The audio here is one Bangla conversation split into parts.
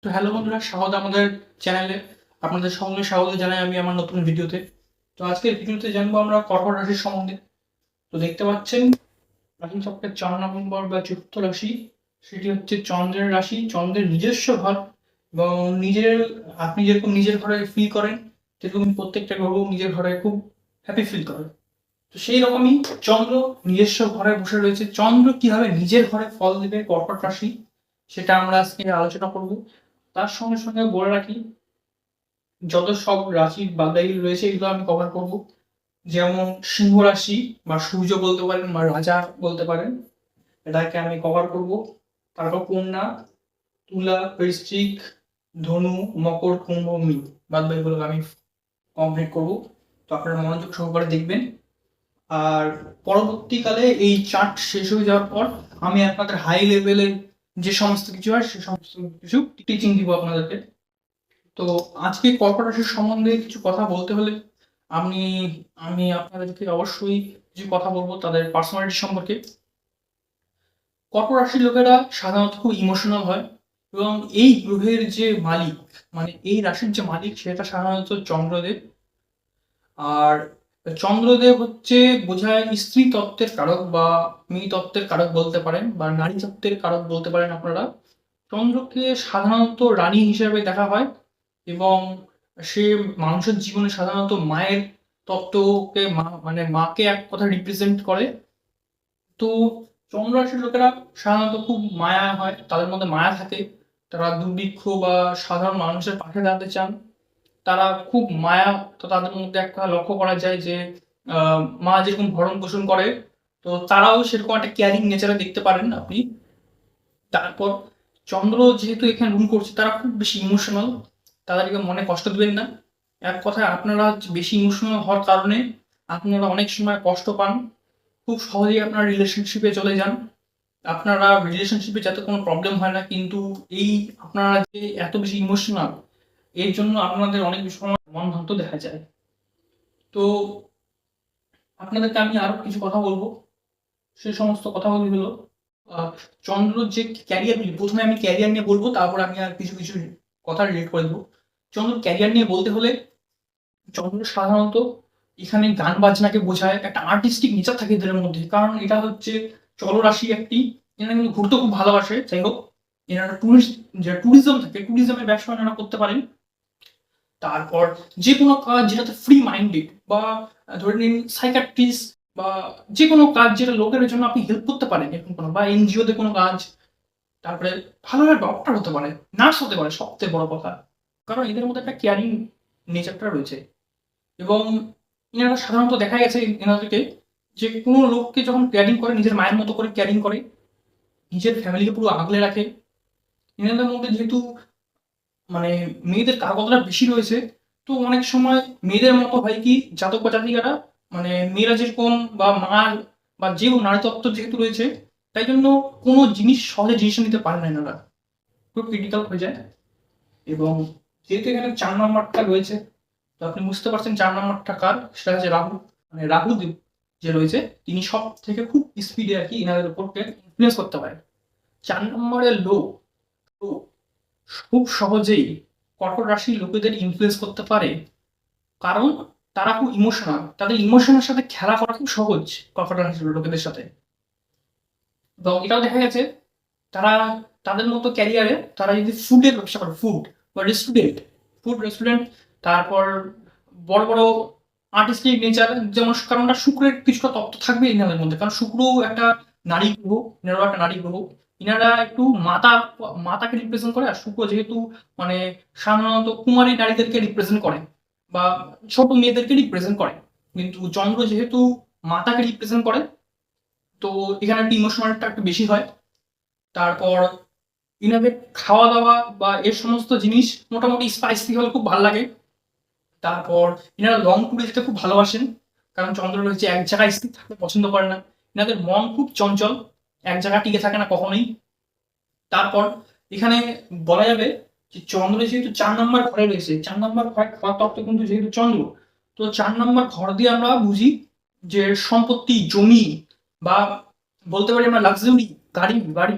তো হ্যালো বন্ধুরা, স্বাগত আমাদের চ্যানেলে। আপনাদের সঙ্গে স্বাগত জানাই আমি আমার নতুন ভিডিওতে। তো আজকের ভিডিওতে জানবো আমরা কর্কট রাশির সম্বন্ধে। তো দেখতে পাচ্ছেন রাশি চক্রের 4 নম্বর বা চতুর্থ রাশি, সেটি হচ্ছে চন্দ্রের রাশি, চন্দ্রের নিজস্ব ঘর। এবং আপনি যেরকম নিজের ঘরে ফিল করেন, সেরকম প্রত্যেকটা গ্রহ নিজের ঘরে খুব হ্যাপি ফিল করে। তো সেই রকমই চন্দ্র নিজস্ব ঘরে বসে রয়েছে। চন্দ্র কিভাবে নিজের ঘরে ফল দেবে কর্কট রাশি, সেটা আমরা আজকে আলোচনা করব। তার সঙ্গে সঙ্গে বলে রাখি, যত সব রাশি বাদাই রয়েছে এগুলো আমি কভার করব। যেমন সিংহ রাশি বা সূর্য বলতে পারেন বা রাজা বলতে পারেন, এটাকে আমি কভার করব। তারপর কন্যা, তুলা, বৃশ্চিক, ধনু, মকর, কুম্ভ, মীন, বাদ বাকিগুলো আমি কমপ্লিট করব। তো আপনারা মনোযোগ সহকারে দেখবেন। আর পরবর্তীকালে এই চার্ট শেষ হয়ে যাওয়ার পর আমি আপনাদের হাই লেভেলের যে সমস্ত কিছু হয় সে সমস্ত কিছু টিচিং দিব আপনাদেরকে। তো আজকে কর্কট রাশির সম্বন্ধে কিছু কথা বলতে হলে আমি আমি আপনাদেরকে অবশ্যই কিছু কথা বলবো তাদের পার্সোনালিটি সম্পর্কে। কর্কট রাশির লোকেরা সাধারণত খুব ইমোশনাল হয়, এবং এই গ্রহের যে মালিক, মানে এই রাশির যে মালিক, সেটা সাধারণত চন্দ্রদেব। আর চন্দ্রদেব হচ্ছে বোঝায় স্ত্রী তত্ত্বের কারক বা মেয়ে তত্ত্বের কারক বলতে পারেন, বা নারী তত্ত্বের কারক বলতে পারেন আপনারা। চন্দ্রকে সাধারণত রানী হিসেবে দেখা হয়, এবং সে মানুষের জীবনে সাধারণত মায়ের তত্ত্বকে মানে মাকে এক কথা রিপ্রেজেন্ট করে। তো চন্দ্র রাশির লোকেরা সাধারণত খুব মায়া হয়, তাদের মধ্যে মায়া থাকে। তারা দুর্ভিক্ষ বা সাধারণ মানুষের পাশে দাঁড়াতে চান। তারা খুব মায়া, তো তাদের মধ্যে একটা লক্ষ্য করা যায় যে মা যেরকম ভরণ পোষণ করে, তো তারাও সেরকম একটা কেয়ারিং নেচারে দেখতে পারেন আপনি। তারপর চন্দ্র যেহেতু এখানে রুল করছে, তারা খুব বেশি ইমোশনাল, তাদেরকে মনে কষ্ট দিবেন না। এক কথায় আপনারা বেশি ইমোশনাল হওয়ার কারণে আপনারা অনেক সময় কষ্ট পান, খুব সহজেই আপনারা রিলেশনশিপে চলে যান। আপনারা রিলেশনশিপে যাতে কোনো প্রবলেম হয় না, কিন্তু এই আপনারা যে এত বেশি ইমোশনাল, এর জন্য আপনাদের অনেক সময় মন ভাঙতে দেখা যায়। তো আপনাদেরকে আমি আরো কিছু কথা বলবো। সে সমস্ত কথাগুলি হলো, আহ, চন্দ্র যে ক্যারিয়ার, প্রথমে আমি ক্যারিয়ার নিয়ে বলবো, তারপর আমি আর কিছু কিছু কথা রিলেট করে দেবো। চন্দ্র ক্যারিয়ার নিয়ে বলতে হলে, চন্দ্র সাধারণত এখানে গান বাজনাকে বোঝায়, একটা আর্টিস্টিক নেচার থাকে এদের মধ্যে, কারণ এটা হচ্ছে জলরাশি একটি। এনারা কিন্তু ঘুরতে খুব ভালোবাসে। যাই হোক, এনারা যে ট্যুরিজম থাকে, ট্যুরিজমের ব্যবসা এনারা করতে পারেন। তারপর যে কোনো কাজ যেটাতে ফ্রি মাইন্ডেড, বা ধরে নিন সাইকাট্রিস্ট, বা যে কোনো কাজ যেটা লোকের জন্য আপনি হেল্প করতে পারেন, এরকম কোনো, বা এনজিওতে কোনো কাজ। তারপরে ভালোভাবে ডক্টর হতে পারে, নার্স হতে পারে, সবথেকে বড় কথা, কারণ এদের মধ্যে একটা কেয়ারিং নেচারটা রয়েছে। এবং এনারা সাধারণত দেখা গেছে এনাদেরকে, যে কোনো লোককে যখন কেয়ারিং করে, নিজের মায়ের মতো করে কেয়ারিং করে, নিজের ফ্যামিলিকে পুরো আগলে রাখে। এনাদের মধ্যে যেহেতু মানে মেয়েদের কারকতা বেশি রয়েছে, তো অনেক সময় মেয়েদের মতো হয় কি, জাতক বা জাতিকারা, মানে মেয়েরা যেরকম, বা মা, বা যে নারীতত্ত্ব যেহেতু রয়েছে, তাই জন্য কোনো জিনিস সহজে ডিসিশন নিতে পারে না এনারা, খুব ক্রিটিক্যাল হয়ে যায়। এবং যেহেতু এখানে 4 নম্বরটা রয়েছে, তো আপনি বুঝতে পারছেন 4 নম্বরটা কার, সেটা হচ্ছে রাহু। মানে রাহু যে রয়েছে, তিনি সব থেকে খুব স্পিডে আর কি এনাদের উপরকে ইনফ্লুয়েন্স করতে পারে। 4 নম্বরের লোক খুব সহজেই কর্কট রাশির লোকেদের ইনফ্লুয়েন্স করতে পারে, কারণ তারা খুব ইমোশনাল, তাদের ইমোশনের সাথে খেলা করা খুব সহজ কর্কট রাশির লোকেদের সাথে। এবং এটাও দেখা গেছে, তারা তাদের মতো ক্যারিয়ারে তারা যদি ফুডের ব্যবসা করে, ফুড বা রেস্টুরেন্ট, ফুড রেস্টুরেন্ট, তারপর বড় বড় আর্টিস্টিক নেচার, যেমন কারণটা শুক্রের কিছুটা তত্ত্ব থাকবে এনাদের মধ্যে, কারণ শুক্র একটা নারী গ্রহ, এনারাও একটা নারী গ্রহ। এনারা একটু মাতাকে রিপ্রেজেন্ট করে, আর শুক্র যেহেতু মানে সাধারণত কুমারী নারীদেরকে রিপ্রেজেন্ট করে, বা ছোট মেয়েদেরকে রিপ্রেজেন্ট করে। কিন্তু চন্দ্র যেহেতু মাতাকে রিপ্রেজেন্ট করে, তো এখানে একটু ইমোশনালটা একটু বেশি হয়। তারপর ইনাদের খাওয়া দাওয়া বা এর সমস্ত জিনিস মোটামুটি স্পাইসি হলে খুব ভালো লাগে। তারপর ইনারা লং ট্যুরে যেতে খুব ভালোবাসেন, কারণ চন্দ্র রয়েছে এক জায়গায় স্থির থাকতে পছন্দ করে না। এনাদের মন খুব চঞ্চল, এক জায়গায় টিকে থাকে না কখনোই। তারপর এখানে বলা যাবে যে চন্দ্র যেহেতু 4 নম্বর ঘরে রয়েছে, 4 নম্বর ঘর তত্ত্ব কিন্তু যেহেতু চন্দ্র, তো 4 নম্বর ঘর দিয়ে আমরা বুঝি যে সম্পত্তি, জমি, বা বলতে পারি আমরা লাক্সারি গাড়ি বাড়ি,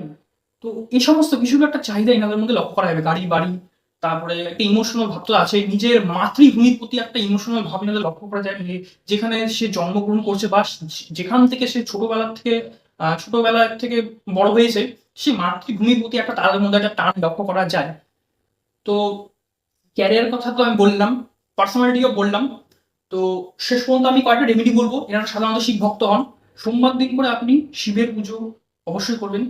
তো এই সমস্ত কিছুর একটা চাহিদা এনাদের মধ্যে লক্ষ্য করা যাবে। গাড়ি, বাড়ি, তারপরে একটা ইমোশনাল ভাব তো আছে। নিজের মাতৃভূমির প্রতি একটা ইমোশনাল ভাব এনাদের লক্ষ্য করা যায় যে যেখানে সে জন্মগ্রহণ করছে বা যেখান থেকে সে ছোটবেলা থেকে বড় হয়েছে, সে মাতৃভূমির প্রতি একটা তাদের মধ্যে একটা টান লক্ষ্য করা যায়। তো ক্যারিয়ার কথা তো আমি বললাম, পার্সোনালিটিও বললাম। তো শেষ পর্যন্ত আমি কয়েকটা রেমেডি বলবো। এনারা সাধারণত শিব ভক্ত হন। সোমবার দিন করে আপনি শিবের পুজো অবশ্যই করবেন।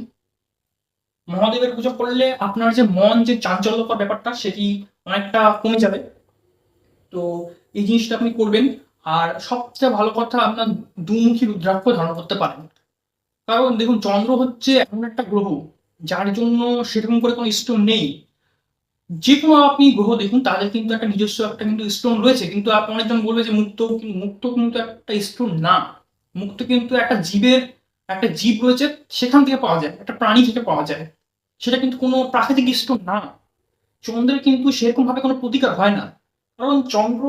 মহাদেবের পুজো করলে আপনার যে মন যে চাঞ্চল্যকর ব্যাপারটা সেটি অনেকটা কমে যাবে। তো এই জিনিসটা আপনি করবেন। আর সবচেয়ে ভালো কথা, আপনার দুমুখী রুদ্রাক্ষ ধারণ করতে পারেন। কারণ দেখুন, চন্দ্র হচ্ছে এমন একটা গ্রহ যার জন্য সেরকম করে কোনো স্টোন নেই। যে কোনো আপনি গ্রহ দেখুন, তাদের কিন্তু একটা নিজস্ব একটা কিন্তু স্টোন রয়েছে। কিন্তু আপনি অনেকজন বলবে যে মুক্ত কিন্তু একটা স্টোন না। মুক্ত কিন্তু একটা জীব রয়েছে, সেখান থেকে পাওয়া যায়, একটা প্রাণী থেকে পাওয়া যায়। সেটা কিন্তু কোনো প্রাকৃতিক স্টোন না। চন্দ্রের কিন্তু সেরকম ভাবে কোনো প্রতিকার হয় না। কারণ চন্দ্র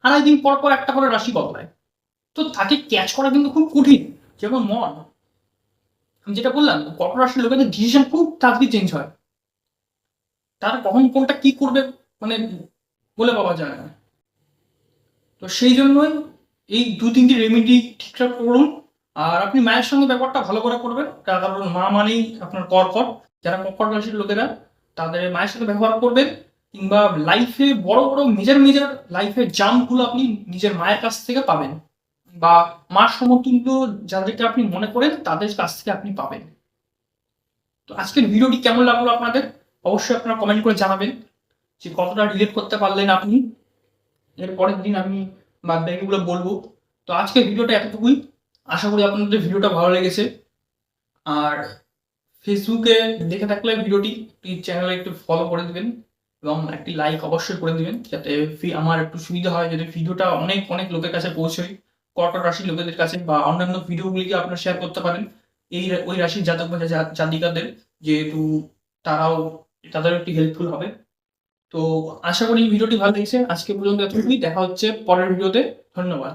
আড়াই দিন পর পর একটা করে রাশি বদলায়। তো তাকে ক্যাচ করা কিন্তু খুব কঠিন। যেমন মন, আমি যেটা বললাম, কর্কট রাশির লোকেদের ডিসিশন খুব তাড়াতাড়ি চেঞ্জ হয়। তারা কখন কোনটা কি করবে মানে বলে পাওয়া যায় না। তো সেই জন্যই এই ২-৩টি রেমেডি ঠিকঠাক করুন। আর আপনি মায়ের সঙ্গে ব্যাপারটা ভালো করে করবেন। তার কারণ মা মানেই আপনার কর্কট। যারা কর্কট রাশির লোকেরা, তাদের মায়ের সাথে ব্যবহার করবেন। কিংবা লাইফে বড় মেজর লাইফের জাম্পগুলো আপনি নিজের মায়ের কাছ থেকে পাবেন, বা মার সমতুল্য যাদেরকে আপনি মনে করেন তাদের কাছ থেকে আপনি পাবেন। তো আজকের ভিডিওটি কেমন লাগলো আপনাদের অবশ্যই আপনারা কমেন্ট করে জানাবেন যে কতটা রিলেট করতে পারলেন আপনি। এর পরের দিন আমি বাদ বাকিগুলো বলবো। তো আজকের ভিডিওটা এতটুকুই। আশা করি আপনাদের ভিডিওটা ভালো লেগেছে। আর ফেসবুকে দেখে থাকলে ভিডিওটি প্লিজ চ্যানেলে একটু ফলো করে দিবেন এবং একটি লাইক অবশ্যই করে দিবেন, যাতে আমার একটু সুবিধা হয়, যাতে ভিডিওটা অনেক অনেক লোকের কাছে পৌঁছয়, কর্কট রাশির লোকেদের কাছে, বা অন্যান্য ভিডিওগুলিকে আপনারা শেয়ার করতে পারেন ওই রাশির জাতক বা জাতিকাদের, যেহেতু তারাও তাদের একটি হেল্পফুল হবে। তো আশা করি ভিডিওটি ভালো লেগেছে। আজকে পর্যন্ত এতটুকুই। দেখা হচ্ছে পরের ভিডিওতে। ধন্যবাদ।